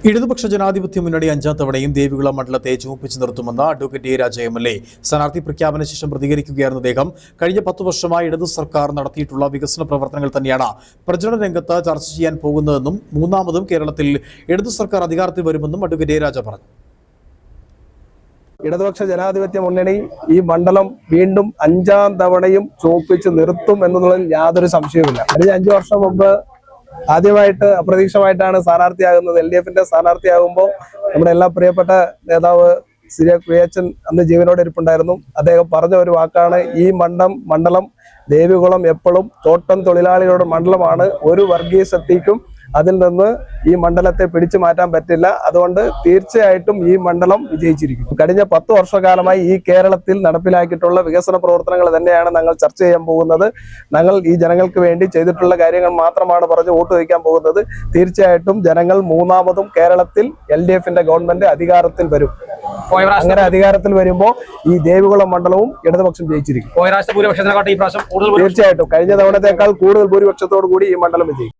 ഇടതുപക്ഷ ജനാധിപത്യ മുന്നണി അഞ്ചാം തവണയും ദേവികുളം മണ്ഡലത്തെ ചുമപ്പിച്ചു നിർത്തുമെന്ന് അഡ്വക്കേറ്റ് എ രാജ MLA സ്ഥാനാർത്ഥി പ്രഖ്യാപന ശേഷം പ്രതികരിക്കുകയായിരുന്നു അദ്ദേഹം. കഴിഞ്ഞ 10 വർഷമായി ഇടതു സർക്കാർ നടത്തിയിട്ടുള്ള വികസന പ്രവർത്തനങ്ങൾ തന്നെയാണ് പ്രചരണ രംഗത്ത് ചർച്ച ചെയ്യാൻ പോകുന്നതെന്നും മൂന്നാമതും കേരളത്തിൽ ഇടതു സർക്കാർ അധികാരത്തിൽ വരുമെന്നും അഡ്വക്കേറ്റ് എ രാജ പറഞ്ഞു. ഇടതുപക്ഷ ജനാധിപത്യ മുന്നണി ഈ മണ്ഡലം വീണ്ടും 5ാം തവണയും ചുമപ്പിച്ച് നിർത്തും എന്നതിൽ യാതൊരു സംശയവുമില്ല. കഴിഞ്ഞ 5 വർഷം മുമ്പ് ആദ്യമായിട്ട് അപ്രതീക്ഷിതമായിട്ടാണ് സ്ഥാനാർത്ഥിയാകുന്നത്. LDF-ന്റെ സ്ഥാനാർത്ഥിയാകുമ്പോൾ നമ്മുടെ എല്ലാ പ്രിയപ്പെട്ട നേതാവ് ശ്രീ കുര്യച്ചൻ അന്ന് ജീവനോടെ ഇരിപ്പുണ്ടായിരുന്നു. അദ്ദേഹം പറഞ്ഞ ഒരു വാക്കാണ്, ഈ മണ്ഡലം ദേവികുളം എപ്പോഴും തോട്ടം തൊഴിലാളികളുടെ മണ്ഡലമാണ്. ഒരു വർഗീയ ശക്തിക്കും അതിൽ നിന്ന് ഈ മണ്ഡലത്തെ പിടിച്ചു മാറ്റാൻ പറ്റില്ല. അതുകൊണ്ട് തീർച്ചയായിട്ടും ഈ മണ്ഡലം വിജയിച്ചിരിക്കും. കഴിഞ്ഞ 10 വർഷക്കാലമായി ഈ കേരളത്തിൽ നടപ്പിലാക്കിയിട്ടുള്ള വികസന പ്രവർത്തനങ്ങൾ തന്നെയാണ് ഞങ്ങൾ ചർച്ച ചെയ്യാൻ പോകുന്നത്. ഞങ്ങൾ ഈ ജനങ്ങൾക്ക് വേണ്ടി ചെയ്തിട്ടുള്ള കാര്യങ്ങൾ മാത്രമാണ് പറഞ്ഞ് വോട്ട് വയ്ക്കാൻ പോകുന്നത്. തീർച്ചയായിട്ടും ജനങ്ങൾ മൂന്നാമതും കേരളത്തിൽ LDF-ന്റെ ഗവൺമെന്റ് അധികാരത്തിൽ വരും. അങ്ങനെ അധികാരത്തിൽ വരുമ്പോൾ ഈ ദേവികുളം മണ്ഡലവും ഇടതുപക്ഷം ജയിച്ചിരിക്കും. തീർച്ചയായിട്ടും കഴിഞ്ഞ തവണത്തേക്കാൾ കൂടുതൽ ഭൂരിപക്ഷത്തോടു കൂടി ഈ മണ്ഡലം വിജയിക്കും.